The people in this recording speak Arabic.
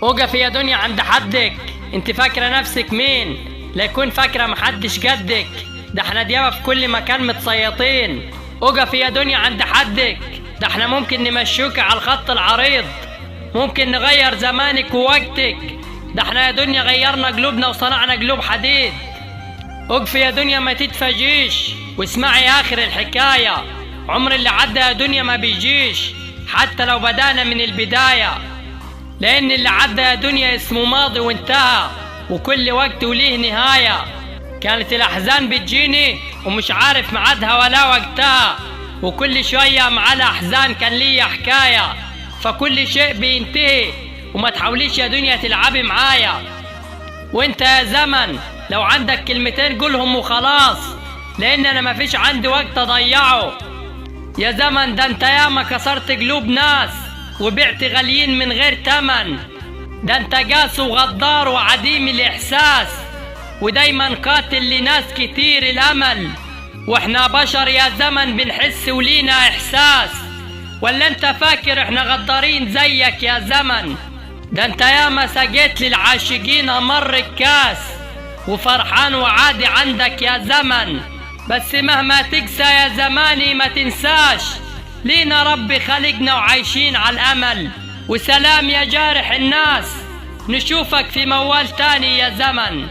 وقف يا دنيا عند حدك. انت فاكرة نفسك مين؟ لا يكون فاكرة محدش قدك، ده احنا ديابة في كل مكان متسيطين. وقف يا دنيا عند حدك، ده احنا ممكن نمشوك على الخط العريض، ممكن نغير زمانك ووقتك، ده احنا يا دنيا غيرنا قلوبنا وصنعنا قلوب حديد. وقف يا دنيا ما تتفاجيش واسمعي اخر الحكاية. عمر اللي عدى يا دنيا ما بيجيش، حتى لو بدانا من البداية، لان اللي عدى يا دنيا اسمه ماضي وانتهى، وكل وقت وليه نهاية. كانت الاحزان بتجيني ومش عارف ميعادها ولا وقتها، وكل شوية مع الاحزان كان ليا حكاية، فكل شيء بينتهي وما تحاوليش يا دنيا تلعبي معايا. وانت يا زمن لو عندك كلمتين قولهم وخلاص، لان انا مفيش عندي وقت اضيعه. يا زمن ده انت ياما كسرت قلوب ناس وبعت غاليين من غير تمن، ده انت قاس وغدار وعديم الاحساس، ودايما قاتل لناس كتير الامل. واحنا بشر يا زمن بنحس ولينا احساس، ولا انت فاكر احنا غدارين زيك يا زمن؟ ده انت ياما سقيت للعاشقين امر الكاس، وفرحان وعادي عندك يا زمن. بس مهما تقسى يا زماني ما تنساش، لينا ربي خلقنا وعايشين على الامل. وسلام يا جارح الناس، نشوفك في موال تاني يا زمن.